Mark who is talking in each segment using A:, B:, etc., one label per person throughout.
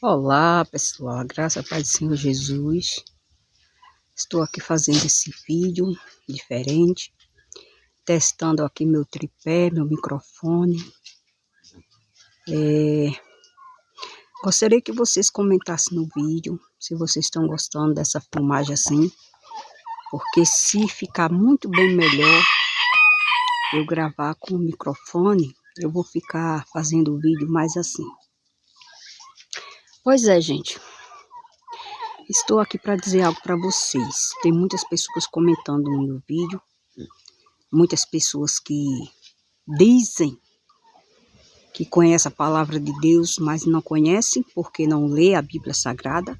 A: Olá pessoal, graças a paz do Senhor Jesus. Estou aqui fazendo esse vídeo diferente, testando aqui meu tripé, meu microfone. Gostaria que vocês comentassem no vídeo, se vocês estão gostando dessa filmagem assim, porque se ficar muito bem melhor eu gravar com o microfone, eu vou ficar fazendo o vídeo mais assim. Pois é, gente. Estou aqui para dizer algo para vocês. Tem muitas pessoas comentando no meu vídeo, muitas pessoas que dizem que conhecem a palavra de Deus, mas não conhecem porque não lê a Bíblia Sagrada.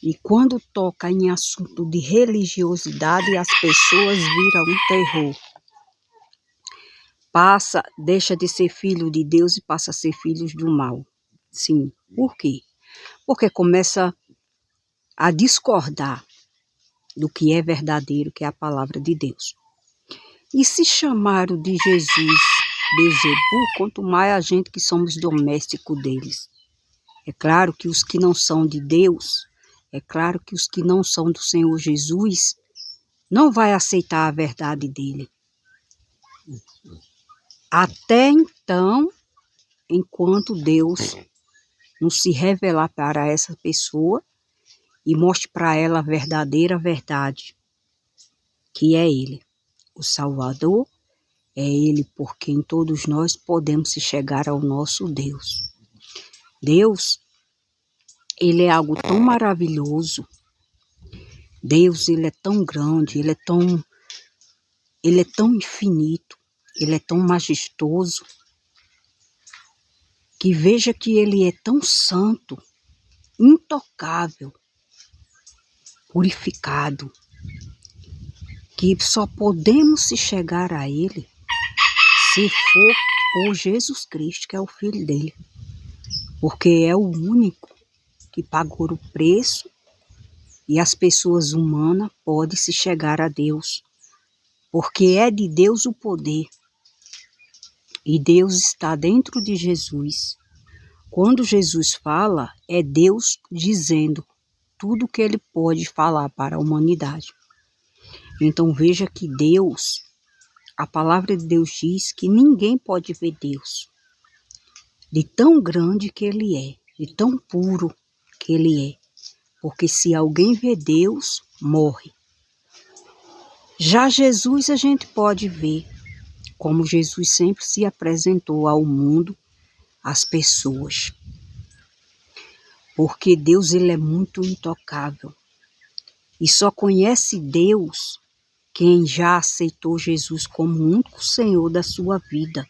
A: E quando toca em assunto de religiosidade, as pessoas viram um terror. Deixa de ser filho de Deus e passa a ser filhos do mal. Sim, por quê? Porque começa a discordar do que é verdadeiro, que é a palavra de Deus. E se chamaram de Jesus Bezebu, quanto mais a gente que somos domésticos deles. É claro que os que não são de Deus, é claro que os que não são do Senhor Jesus, não vai aceitar a verdade dele. Até então, enquanto Deus não se revelar para essa pessoa e mostre para ela a verdadeira verdade, que é Ele, o Salvador. É Ele por quem todos nós podemos se chegar ao nosso Deus. Deus, Ele é algo tão maravilhoso. Deus, Ele é tão grande, Ele é tão infinito, Ele é tão majestoso, que veja que Ele é tão santo, intocável, purificado, que só podemos se chegar a Ele se for por Jesus Cristo, que é o Filho dele. Porque é o único que pagou o preço e as pessoas humanas podem se chegar a Deus. Porque é de Deus o poder. E Deus está dentro de Jesus. Quando Jesus fala, é Deus dizendo tudo que Ele pode falar para a humanidade. Então veja que Deus, a palavra de Deus diz que ninguém pode ver Deus. De tão grande que Ele é, de tão puro que Ele é. Porque se alguém vê Deus, morre. Já Jesus a gente pode ver, como Jesus sempre se apresentou ao mundo, às pessoas. Porque Deus, Ele é muito intocável. E só conhece Deus quem já aceitou Jesus como o único Senhor da sua vida.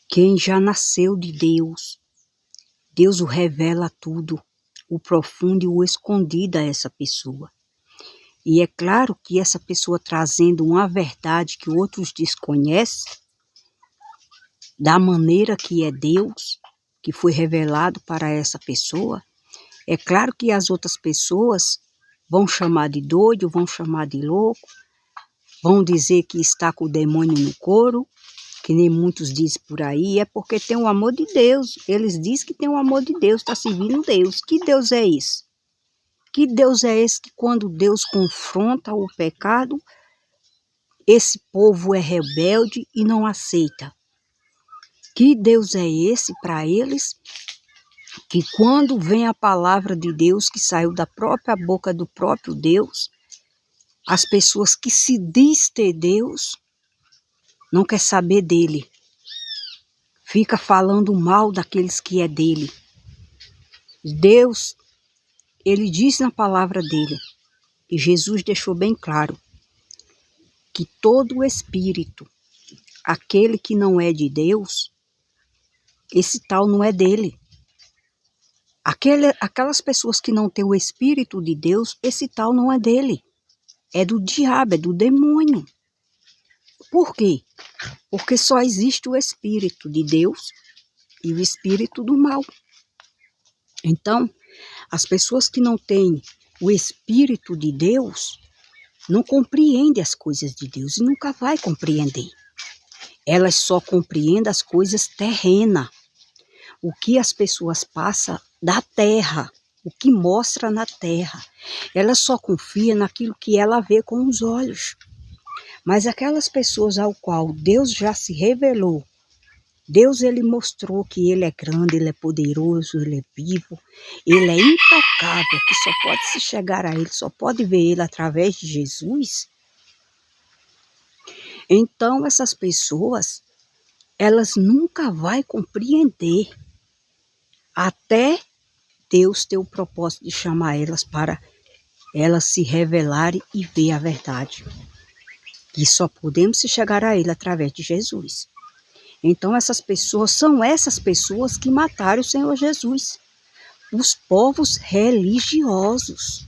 A: Quem já nasceu de Deus. Deus o revela tudo, o profundo e o escondido a essa pessoa. E é claro que essa pessoa trazendo uma verdade que outros desconhecem, da maneira que é Deus, que foi revelado para essa pessoa, é claro que as outras pessoas vão chamar de doido, vão chamar de louco, vão dizer que está com o demônio no couro, que nem muitos dizem por aí, é porque tem o amor de Deus. Eles dizem que tem o amor de Deus, está servindo Deus. Que Deus é esse? Que Deus é esse que quando Deus confronta o pecado, esse povo é rebelde e não aceita? Que Deus é esse para eles, que quando vem a palavra de Deus que saiu da própria boca do próprio Deus, as pessoas que se diz ter Deus, não quer saber dele. Fica falando mal daqueles que é dele. Deus, ele diz na palavra dele, e Jesus deixou bem claro, que todo espírito, aquele que não é de Deus, esse tal não é dele. Aquelas pessoas que não têm o Espírito de Deus, esse tal não é dele. É do diabo, é do demônio. Por quê? Porque só existe o Espírito de Deus e o Espírito do mal. Então, as pessoas que não têm o Espírito de Deus, não compreendem as coisas de Deus e nunca vai compreender. Elas só compreendem as coisas terrenas. o que as pessoas passam da terra, o que mostra na terra. Ela só confia naquilo que ela vê com os olhos. Mas aquelas pessoas ao qual Deus já se revelou, Deus ele mostrou que ele é grande, ele é poderoso, ele é vivo, ele é intocável, que só pode se chegar a ele, só pode ver ele através de Jesus. Então essas pessoas, elas nunca vão compreender até Deus ter o propósito de chamar elas para elas se revelarem e ver a verdade. E só podemos se chegar a ele através de Jesus. Então são essas pessoas que mataram o Senhor Jesus. Os povos religiosos.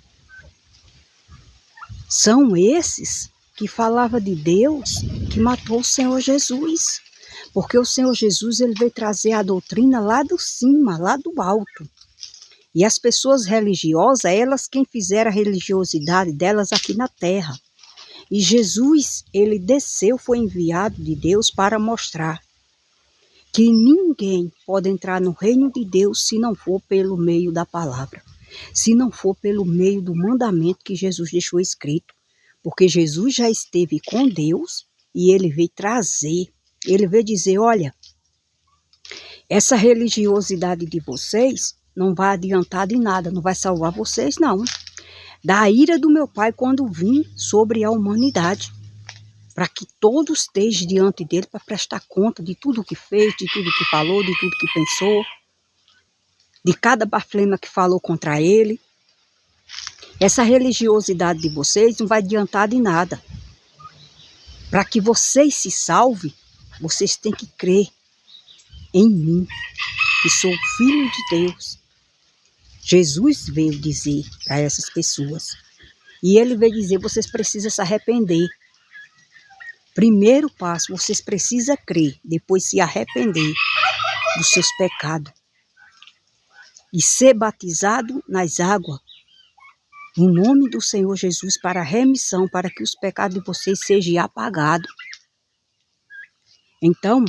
A: São esses que falavam de Deus que matou o Senhor Jesus. Porque o Senhor Jesus ele veio trazer a doutrina lá do cima, lá do alto. E as pessoas religiosas, elas quem fizeram a religiosidade delas aqui na terra. E Jesus, ele desceu, foi enviado de Deus para mostrar que ninguém pode entrar no reino de Deus se não for pelo meio da palavra, se não for pelo meio do mandamento que Jesus deixou escrito. Porque Jesus já esteve com Deus e ele veio trazer, ele veio dizer, olha, essa religiosidade de vocês não vai adiantar de nada, não vai salvar vocês não. Da ira do meu Pai quando vim sobre a humanidade, para que todos estejam diante dele para prestar conta de tudo que fez, de tudo que falou, de tudo que pensou, de cada blasfêmia que falou contra ele. Essa religiosidade de vocês não vai adiantar de nada. Para que vocês se salvem, vocês têm que crer em mim, que sou o Filho de Deus. Jesus veio dizer para essas pessoas. E ele veio dizer, vocês precisam se arrepender. Primeiro passo, vocês precisam crer, depois se arrepender dos seus pecados. E ser batizado nas águas, no nome do Senhor Jesus, para a remissão, para que os pecados de vocês sejam apagados. Então,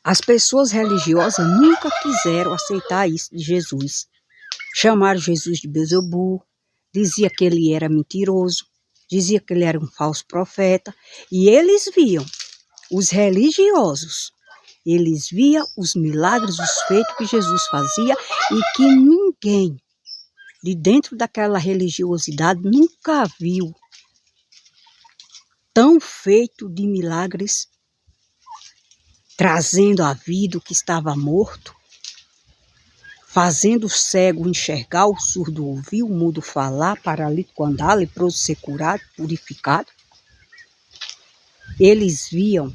A: as pessoas religiosas nunca quiseram aceitar isso de Jesus. Chamaram Jesus de Beelzebul, dizia que ele era mentiroso, dizia que ele era um falso profeta. E eles viam, os religiosos, eles viam os milagres, os feitos que Jesus fazia e que ninguém de dentro daquela religiosidade nunca viu tão feito de milagres, trazendo à vida o que estava morto, fazendo o cego enxergar, o surdo ouvir, o mudo falar, paralítico andar, leproso ser curado, purificado. Eles viam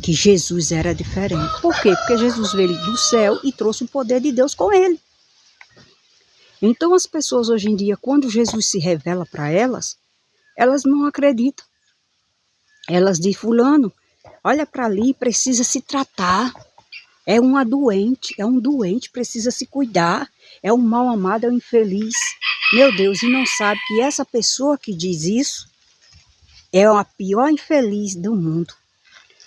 A: que Jesus era diferente. Por quê? Porque Jesus veio do céu e trouxe o poder de Deus com ele. Então as pessoas hoje em dia, quando Jesus se revela para elas, elas não acreditam. Elas dizem, fulano, olha para ali, precisa se tratar. É uma doente, é um doente, precisa se cuidar. É um mal amado, é um infeliz. Meu Deus, e não sabe que essa pessoa que diz isso é a pior infeliz do mundo.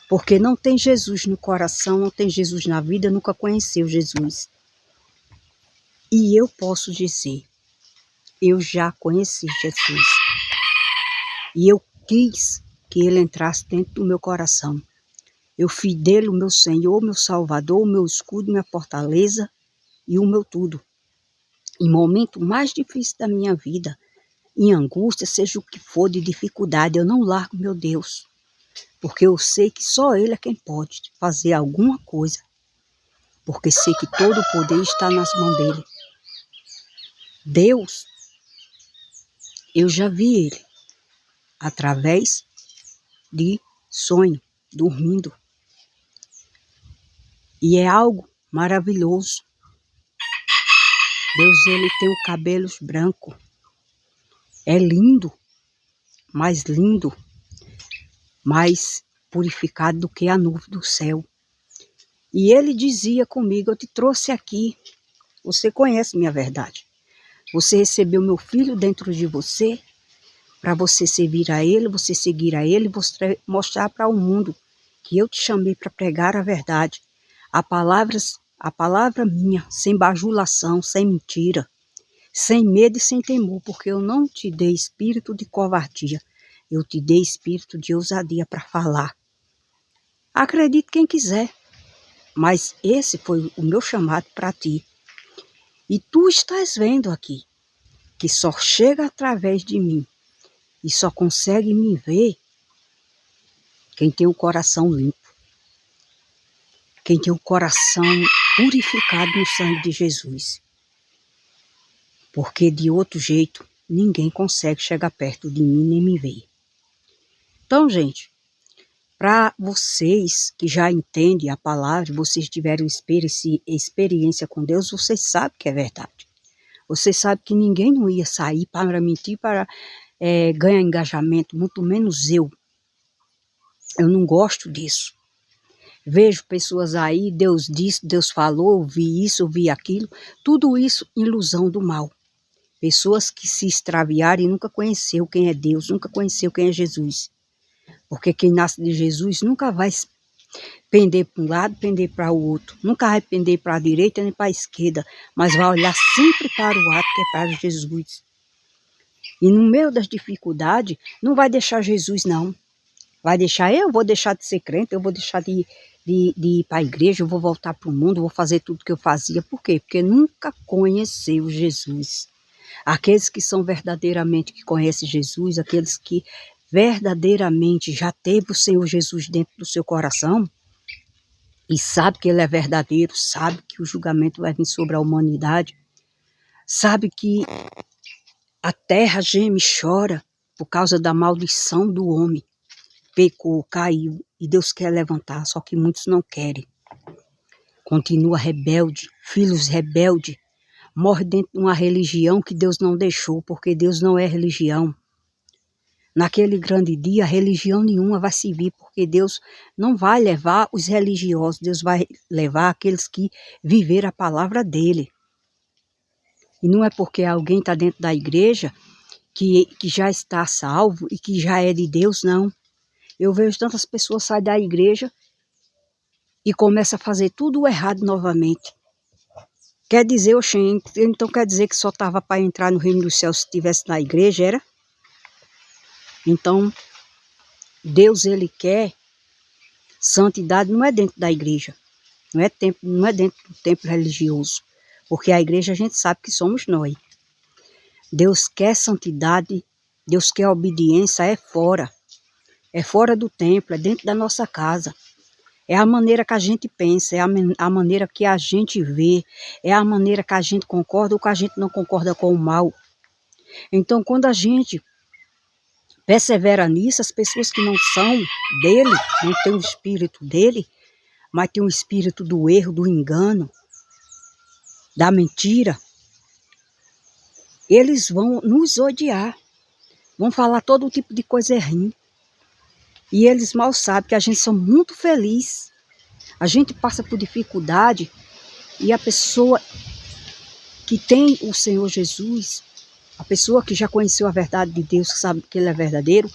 A: Porque não tem Jesus no coração, não tem Jesus na vida, nunca conheceu Jesus. E eu posso dizer, eu já conheci Jesus. E eu quis que ele entrasse dentro do meu coração. Eu fiz dele o meu Senhor, meu Salvador, o meu escudo, minha fortaleza e o meu tudo. Em momento mais difícil da minha vida, em angústia, seja o que for de dificuldade, eu não largo meu Deus. Porque eu sei que só ele é quem pode fazer alguma coisa. Porque sei que todo o poder está nas mãos dele. Deus, eu já vi ele através de sonho, dormindo. E é algo maravilhoso. Deus, ele tem o cabelos branco. É lindo, mais purificado do que a nuvem do céu. E ele dizia comigo, eu te trouxe aqui, você conhece minha verdade. Você recebeu meu filho dentro de você, para você servir a ele, você seguir a ele, mostrar para o mundo que eu te chamei para pregar a verdade A palavra minha, sem bajulação, sem mentira, sem medo e sem temor, porque eu não te dei espírito de covardia, eu te dei espírito de ousadia para falar. Acredite quem quiser, mas esse foi o meu chamado para ti. E tu estás vendo aqui, que só chega através de mim e só consegue me ver quem tem o coração limpo, quem tem o coração purificado no sangue de Jesus. Porque de outro jeito, ninguém consegue chegar perto de mim nem me ver. Então, gente, para vocês que já entendem a palavra, vocês tiveram experiência com Deus, vocês sabem que é verdade. Vocês sabem que ninguém não ia sair para mentir, para ganhar engajamento, muito menos eu. Eu não gosto disso. Vejo pessoas aí, Deus disse, Deus falou, ouvi isso, ouvi aquilo, tudo isso ilusão do mal. Pessoas que se extraviaram e nunca conheceu quem é Deus, nunca conheceu quem é Jesus. Porque quem nasce de Jesus nunca vai pender para um lado, pender para o outro. Nunca vai pender para a direita nem para a esquerda, mas vai olhar sempre para o alto, que é para Jesus. E no meio das dificuldades, não vai deixar Jesus, não. Vai deixar, eu vou deixar de ser crente, eu vou deixar de ir para a igreja, eu vou voltar para o mundo, vou fazer tudo que eu fazia. Por quê? Porque nunca conheceu Jesus. Aqueles que são verdadeiramente, que conhecem Jesus, aqueles que verdadeiramente já teve o Senhor Jesus dentro do seu coração e sabe que Ele é verdadeiro, sabe que o julgamento vai vir sobre a humanidade, sabe que a terra geme e chora por causa da maldição do homem. Pecou, caiu e Deus quer levantar, só que muitos não querem. Continua rebelde, filhos rebeldes, morre dentro de uma religião que Deus não deixou, porque Deus não é religião. Naquele grande dia, religião nenhuma vai se vir, porque Deus não vai levar os religiosos, Deus vai levar aqueles que viveram a palavra dele. E não é porque alguém está dentro da igreja que já está salvo e que já é de Deus, não. Eu vejo tantas pessoas saírem da igreja e começam a fazer tudo errado novamente. Quer dizer, então quer dizer que só estava para entrar no reino dos céus se estivesse na igreja, era? Então, Deus, Ele quer santidade, não é dentro da igreja, não é dentro do templo religioso, porque a igreja a gente sabe que somos nós. Deus quer santidade, Deus quer obediência, é fora do templo, é dentro da nossa casa. É a maneira que a gente pensa, é a maneira que a gente vê, é a maneira que a gente concorda ou que a gente não concorda com o mal. Então, quando a gente persevera nisso, as pessoas que não são dele, não tem o espírito dele, mas tem o espírito do erro, do engano, da mentira, eles vão nos odiar, vão falar todo tipo de coisa ruim. E eles mal sabem que a gente são muito felizes. A gente passa por dificuldade e a pessoa que tem o Senhor Jesus, a pessoa que já conheceu a verdade de Deus, que sabe que Ele é verdadeiro,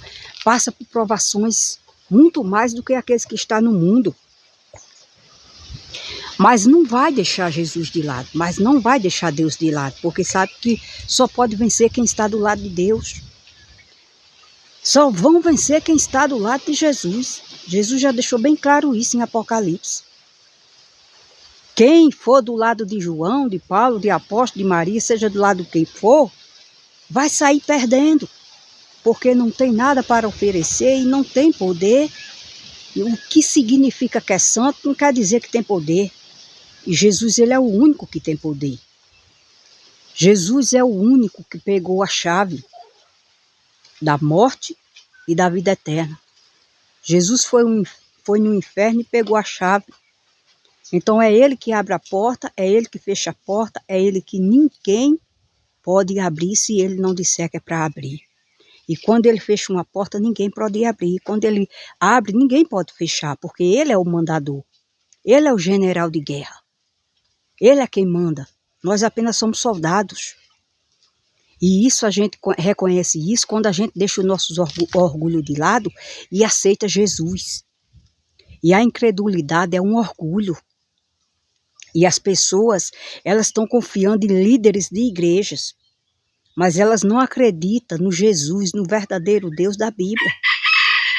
A: passa por provações muito mais do que aqueles que estão no mundo. Mas não vai deixar Jesus de lado, mas não vai deixar Deus de lado, porque sabe que só pode vencer quem está do lado de Deus. Só vão vencer quem está do lado de Jesus. Jesus já deixou bem claro isso em Apocalipse. Quem for do lado de João, de Paulo, de apóstolo, de Maria, seja do lado de quem for, vai sair perdendo, porque não tem nada para oferecer e não tem poder. E o que significa que é santo não quer dizer que tem poder. E Jesus, Ele é o único que tem poder. Jesus é o único que pegou a chave da morte e da vida eterna. Jesus foi no inferno e pegou a chave. Então é Ele que abre a porta, é Ele que fecha a porta, é Ele que ninguém pode abrir se Ele não disser que é para abrir. E quando Ele fecha uma porta, ninguém pode abrir. Quando Ele abre, ninguém pode fechar, porque Ele é o mandador. Ele é o general de guerra. Ele é quem manda. Nós apenas somos soldados. E isso a gente reconhece isso quando a gente deixa o nosso orgulho de lado e aceita Jesus. E a incredulidade é um orgulho. E as pessoas, elas estão confiando em líderes de igrejas, mas elas não acreditam no Jesus, no verdadeiro Deus da Bíblia.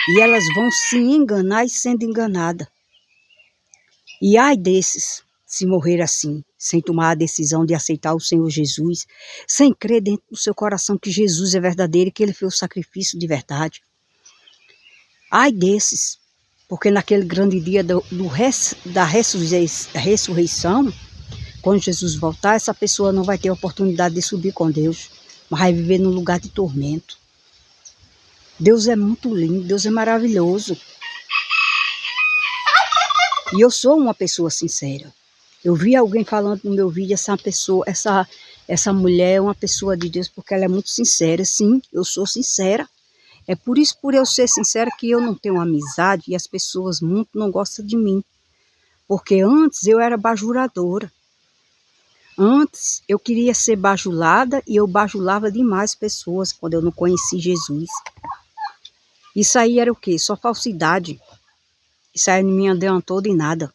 A: E elas vão se enganar e sendo enganadas. E ai desses, se morrer assim, sem tomar a decisão de aceitar o Senhor Jesus, sem crer dentro do seu coração que Jesus é verdadeiro e que Ele fez o sacrifício de verdade. Ai desses, porque naquele grande dia da ressurreição, quando Jesus voltar, essa pessoa não vai ter a oportunidade de subir com Deus, mas vai viver num lugar de tormento. Deus é muito lindo, Deus é maravilhoso. E eu sou uma pessoa sincera. Eu vi alguém falando no meu vídeo, essa mulher é uma pessoa de Deus porque ela é muito sincera. Sim, eu sou sincera. É por isso, por eu ser sincera, que eu não tenho amizade e as pessoas muito não gostam de mim. Porque antes eu era bajuladora. Antes eu queria ser bajulada e eu bajulava demais pessoas quando eu não conheci Jesus. Isso aí era o quê? Só falsidade. Isso aí não me adiantou de nada.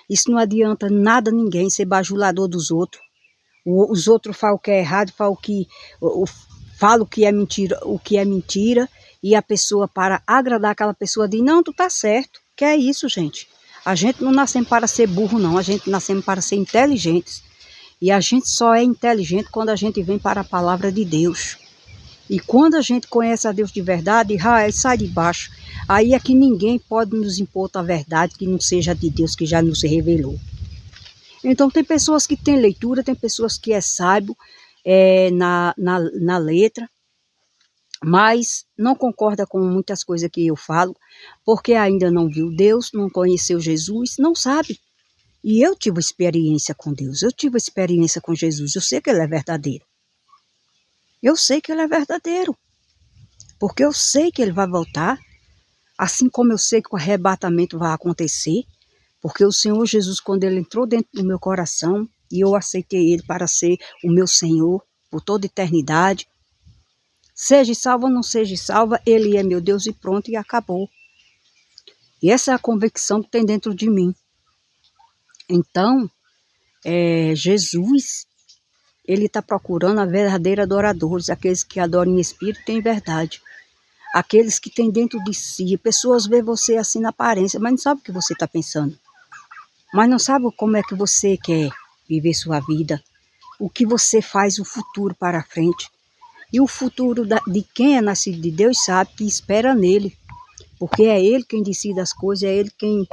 A: Isso não adianta nada a ninguém ser bajulador dos outros. Os outros falam que é errado, falam que é mentira, o que é mentira, e a pessoa, para agradar aquela pessoa, diz, não, tu tá certo. Que é isso, gente? A gente não nascemos para ser burro, não. A gente nascemos para ser inteligentes. E a gente só é inteligente quando a gente vem para a palavra de Deus. E quando a gente conhece a Deus de verdade, sai de baixo. Aí é que ninguém pode nos impor a verdade que não seja de Deus, que já nos revelou. Então tem pessoas que têm leitura, tem pessoas que é sábio na letra, mas não concorda com muitas coisas que eu falo, porque ainda não viu Deus, não conheceu Jesus, não sabe. E eu tive experiência com Deus, eu tive experiência com Jesus, eu sei que Ele é verdadeiro. Eu sei que Ele é verdadeiro, porque eu sei que Ele vai voltar, assim como eu sei que o arrebatamento vai acontecer, porque o Senhor Jesus, quando Ele entrou dentro do meu coração, e eu aceitei Ele para ser o meu Senhor por toda eternidade, seja salva ou não seja salva, Ele é meu Deus e pronto, e acabou. E essa é a convicção que tem dentro de mim. Então, Jesus, Ele está procurando a verdadeira adoradores, aqueles que adoram em espírito e em verdade. Aqueles que têm dentro de si, pessoas veem você assim na aparência, mas não sabem o que você está pensando. Mas não sabe como é que você quer viver sua vida, o que você faz, o futuro para frente. E o futuro de quem é nascido de Deus sabe que espera nele, porque é Ele quem decide as coisas, é Ele quem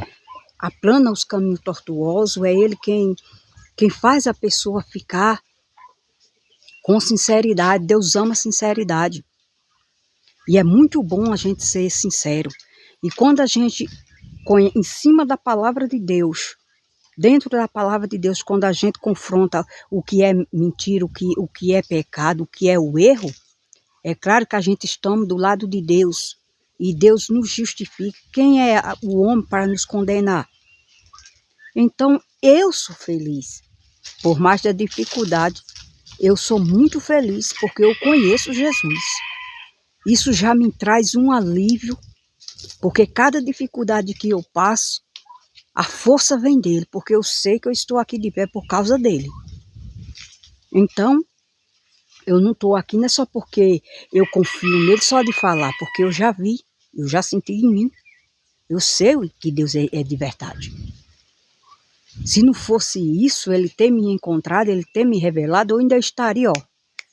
A: aplana os caminhos tortuosos, é Ele quem faz a pessoa ficar com sinceridade. Deus ama sinceridade. E é muito bom a gente ser sincero. E quando a gente, em cima da palavra de Deus, dentro da palavra de Deus, quando a gente confronta o que é mentira, o que é pecado, o que é o erro, é claro que a gente estamos do lado de Deus. E Deus nos justifica. Quem é o homem para nos condenar? Então, eu sou feliz. Por mais da dificuldade, eu sou muito feliz porque eu conheço Jesus. Isso já me traz um alívio, porque cada dificuldade que eu passo, a força vem dele, porque eu sei que eu estou aqui de pé por causa dele. Então, eu não estou aqui não é só porque eu confio nele só de falar, porque eu já vi, eu já senti em mim. Eu sei que Deus é de verdade. Se não fosse isso, ele ter me encontrado, ele ter me revelado, eu ainda estaria,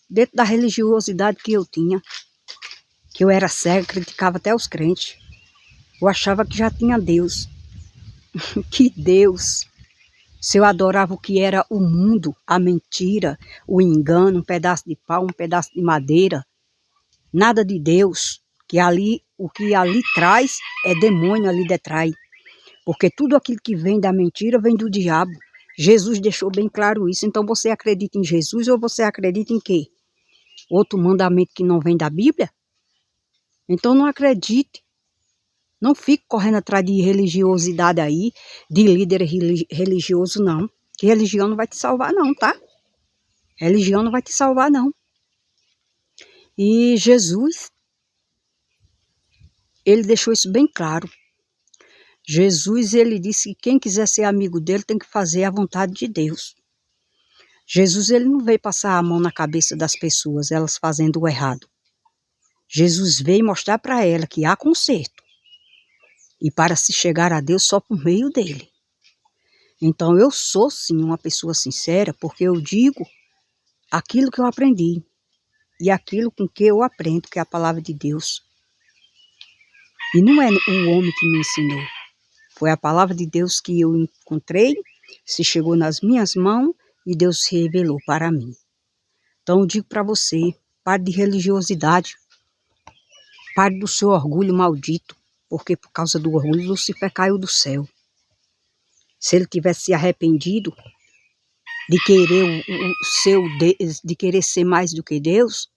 A: dentro da religiosidade que eu tinha. Que eu era cego, criticava até os crentes. Eu achava que já tinha Deus. Que Deus! Se eu adorava o que era o mundo, a mentira, o engano, um pedaço de pau, um pedaço de madeira, nada de Deus, que ali, o que ali traz é demônio ali detrás. Porque tudo aquilo que vem da mentira vem do diabo. Jesus deixou bem claro isso. Então você acredita em Jesus ou você acredita em quê? Outro mandamento que não vem da Bíblia? Então não acredite. Não fique correndo atrás de religiosidade aí, de líder religioso não. Que religião não vai te salvar não, tá? Religião não vai te salvar não. E Jesus, ele deixou isso bem claro. Jesus, ele disse que quem quiser ser amigo dele tem que fazer a vontade de Deus. Jesus, ele não veio passar a mão na cabeça das pessoas, elas fazendo o errado. Jesus veio mostrar para ela que há conserto. E para se chegar a Deus só por meio dele. Então eu sou sim uma pessoa sincera, porque eu digo aquilo que eu aprendi. E aquilo com que eu aprendo, que é a palavra de Deus. E não é o homem que me ensinou. Foi a palavra de Deus que eu encontrei, se chegou nas minhas mãos e Deus se revelou para mim. Então eu digo para você, pare de religiosidade. Pare do seu orgulho maldito, porque por causa do orgulho Lucifer caiu do céu. Se ele tivesse se arrependido de querer de querer ser mais do que Deus,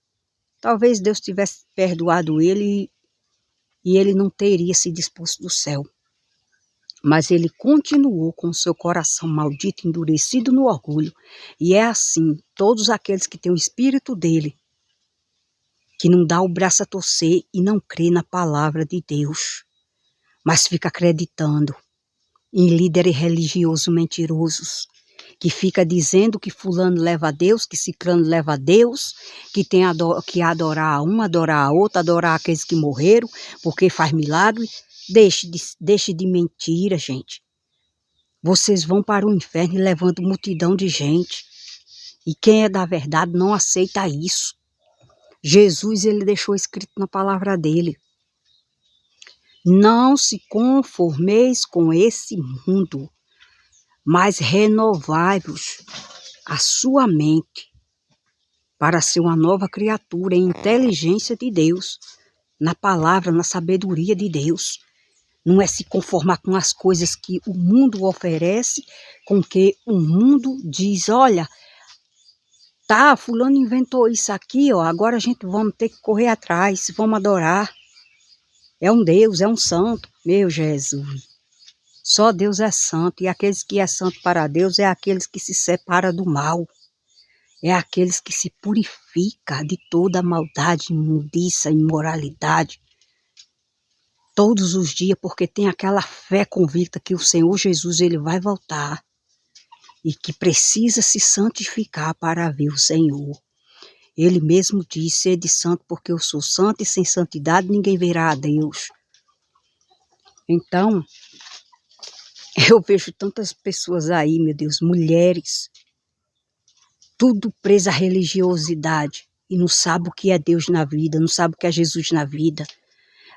A: talvez Deus tivesse perdoado ele e ele não teria se disposto do céu. Mas ele continuou com seu coração maldito, endurecido no orgulho. E é assim, todos aqueles que têm o espírito dele, que não dá o braço a torcer e não crê na palavra de Deus, mas fica acreditando em líderes religiosos mentirosos, que fica dizendo que fulano leva a Deus, que ciclano leva a Deus, que tem que adorar um, adorar a outro, adorar aqueles que morreram, porque faz milagre. Deixe de mentira, gente. Vocês vão para o inferno levando multidão de gente. E quem é da verdade não aceita isso. Jesus, ele deixou escrito na palavra dele: não se conformeis com esse mundo, mas renovai-vos a sua mente para ser uma nova criatura em inteligência de Deus, na palavra, na sabedoria de Deus. Não é se conformar com as coisas que o mundo oferece, com que o mundo diz, olha, tá, fulano inventou isso aqui, ó, agora a gente vamos ter que correr atrás, vamos adorar. É um Deus, é um santo. Meu Jesus, só Deus é santo, e aqueles que é santo para Deus é aqueles que se separam do mal. É aqueles que se purificam de toda a maldade, imundícia, imoralidade. Todos os dias, porque tem aquela fé convicta que o Senhor Jesus ele vai voltar. E que precisa se santificar para ver o Senhor. Ele mesmo disse, sede santo porque eu sou santo e sem santidade ninguém verá a Deus. Então, eu vejo tantas pessoas aí, meu Deus, mulheres, tudo presa à religiosidade e não sabe o que é Deus na vida, não sabe o que é Jesus na vida.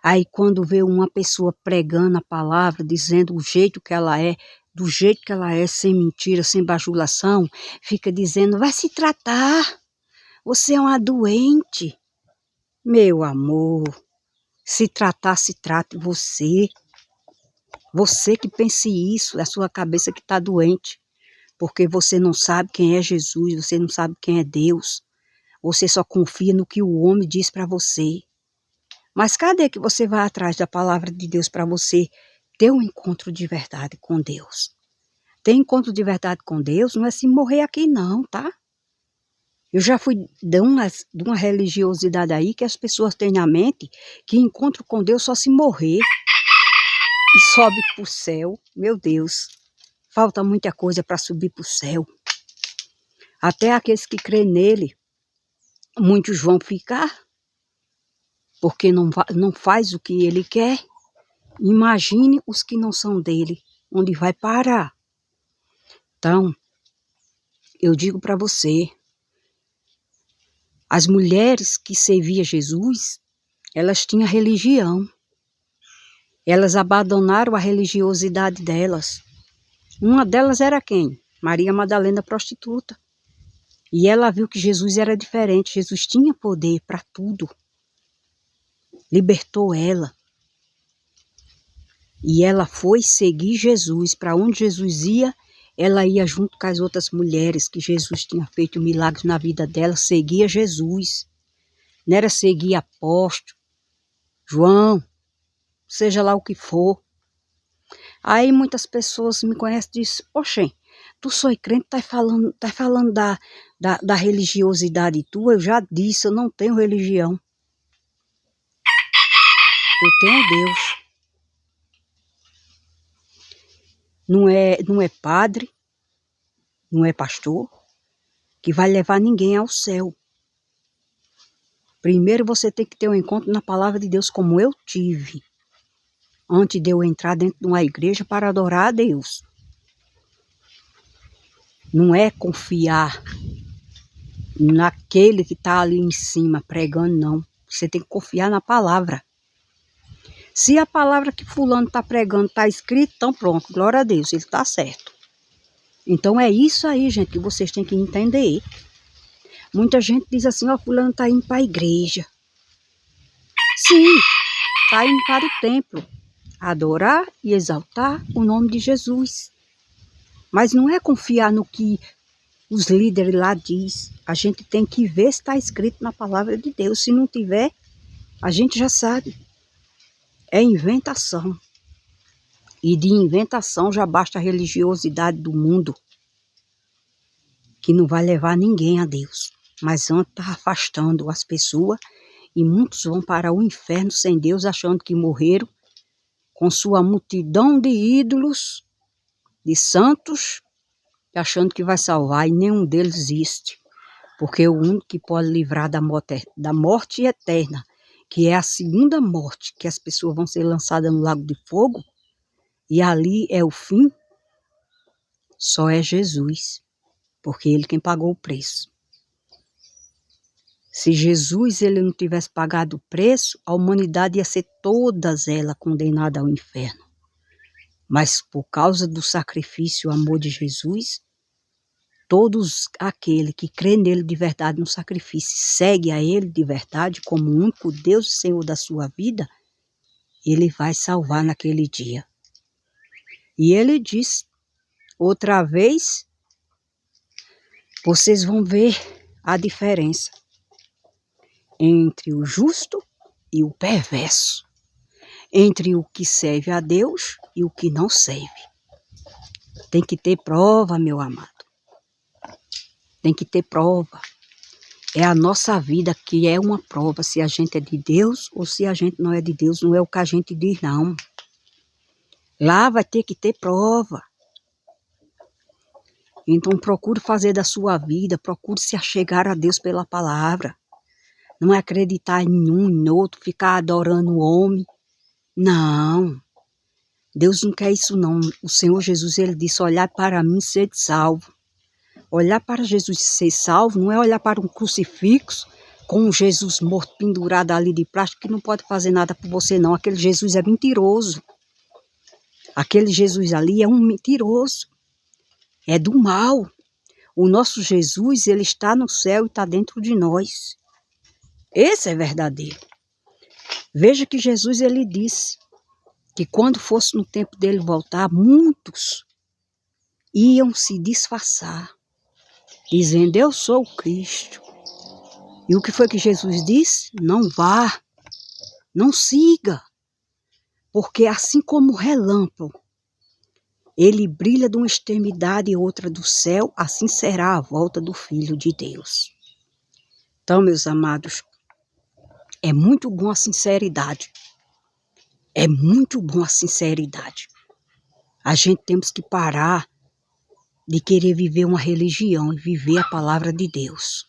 A: Aí quando vê uma pessoa pregando a palavra, dizendo o jeito que ela é, do jeito que ela é, sem mentira, sem bajulação, fica dizendo, vai se tratar, você é uma doente. Meu amor, se tratar, se trate você. Você que pense isso, é a sua cabeça que está doente. Porque você não sabe quem é Jesus, você não sabe quem é Deus. Você só confia no que o homem diz para você. Mas cadê que você vai atrás da palavra de Deus para você ter um encontro de verdade com Deus? Ter encontro de verdade com Deus não é se morrer aqui não, tá? Eu já fui de uma religiosidade aí que as pessoas têm na mente que encontro com Deus só se morrer e sobe para o céu. Meu Deus, falta muita coisa para subir para o céu. Até aqueles que creem nele, muitos vão ficar, porque não faz o que ele quer. Imagine os que não são dele, onde vai parar. Então, eu digo para você, as mulheres que serviam Jesus, elas tinham religião. Elas abandonaram a religiosidade delas. Uma delas era quem? Maria Madalena, prostituta. E ela viu que Jesus era diferente, Jesus tinha poder para tudo. Libertou ela. E ela foi seguir Jesus. Para onde Jesus ia, ela ia junto com as outras mulheres que Jesus tinha feito milagres na vida dela, seguia Jesus. Não era seguir apóstolo, João, seja lá o que for. Aí muitas pessoas me conhecem e dizem, oxê, tu sou crente, tá falando da religiosidade tua? Eu já disse, eu não tenho religião. Eu tenho Deus. não é padre, não é pastor, que vai levar ninguém ao céu. Primeiro você tem que ter um encontro na palavra de Deus, como eu tive, antes de eu entrar dentro de uma igreja para adorar a Deus. Não é confiar naquele que está ali em cima pregando, não. Você tem que confiar na palavra. Se a palavra que fulano está pregando está escrito, então pronto, glória a Deus, ele está certo. Então é isso aí, gente, que vocês têm que entender. Muita gente diz assim, ó, fulano está indo para a igreja. Sim, está indo para o templo, adorar e exaltar o nome de Jesus. Mas não é confiar no que os líderes lá diz. A gente tem que ver se está escrito na palavra de Deus. Se não tiver, a gente já sabe. É inventação. E de inventação já basta a religiosidade do mundo, que não vai levar ninguém a Deus. Mas antes está afastando as pessoas e muitos vão para o inferno sem Deus, achando que morreram com sua multidão de ídolos, de santos, achando que vai salvar, e nenhum deles existe. Porque o único que pode livrar da morte eterna, que é a segunda morte, que as pessoas vão ser lançadas no lago de fogo, e ali é o fim, só é Jesus, porque ele quem pagou o preço. Se Jesus ele não tivesse pagado o preço, a humanidade ia ser todas ela condenada ao inferno. Mas por causa do sacrifício e o amor de Jesus, todos aquele que crê nele de verdade no sacrifício, segue a ele de verdade como o único Deus e Senhor da sua vida, ele vai salvar naquele dia. E ele diz, outra vez, vocês vão ver a diferença entre o justo e o perverso, entre o que serve a Deus e o que não serve. Tem que ter prova, meu amado. Tem que ter prova. É a nossa vida que é uma prova, se a gente é de Deus ou se a gente não é de Deus, não é o que a gente diz, não. Lá vai ter que ter prova. Então procure fazer da sua vida, procure se achegar a Deus pela palavra. Não é acreditar em um, em outro, ficar adorando o homem. Não. Deus não quer isso não. O Senhor Jesus, ele disse, olhar para mim e ser salvo. Olhar para Jesus e ser salvo não é olhar para um crucifixo com um Jesus morto pendurado ali de plástico que não pode fazer nada por você não. Aquele Jesus é mentiroso. Aquele Jesus ali é um mentiroso. É do mal. O nosso Jesus, ele está no céu e está dentro de nós. Esse é verdadeiro. Veja que Jesus, ele disse que quando fosse no tempo dele voltar, muitos iam se disfarçar, dizendo, eu sou o Cristo. E o que foi que Jesus disse? Não vá, não siga, porque assim como o relâmpago, ele brilha de uma extremidade e outra do céu, assim será a volta do Filho de Deus. Então, meus amados, é muito bom a sinceridade. É muito bom a sinceridade. A gente temos que parar de querer viver uma religião e viver a palavra de Deus.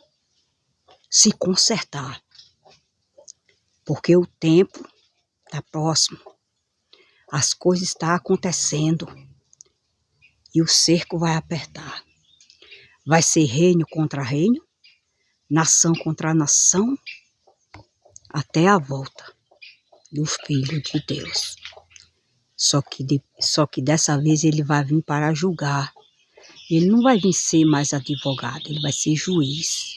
A: Se consertar. Porque o tempo está próximo. As coisas estão acontecendo. E o cerco vai apertar. Vai ser reino contra reino, nação contra nação, até a volta do Filho de Deus. Só que dessa vez ele vai vir para julgar. Ele não vai vir ser mais advogado, ele vai ser juiz.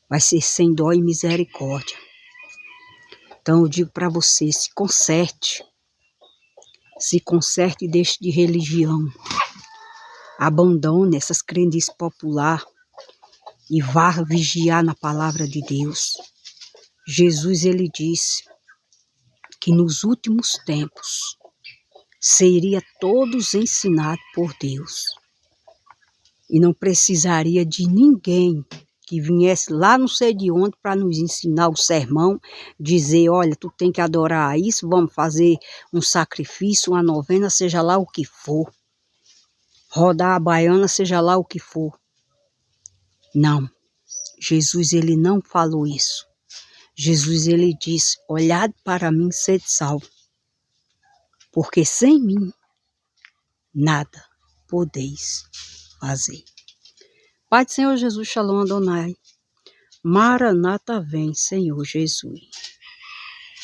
A: Vai ser sem dó e misericórdia. Então eu digo para você, se conserte. Se conserte e deixe de religião. Abandone essas crendices populares e vá vigiar na palavra de Deus. Jesus, ele disse que nos últimos tempos seria todos ensinados por Deus. E não precisaria de ninguém que viesse lá não sei de onde para nos ensinar o sermão, dizer, olha, tu tem que adorar isso, vamos fazer um sacrifício, uma novena, seja lá o que for. rodar a baiana, seja lá o que for. Não, Jesus ele não falou isso. Jesus ele disse, olhai para mim, sede salvo, porque sem mim nada podeis fazer. Pai do Senhor Jesus, Shalom Adonai. Maranata vem, Senhor Jesus.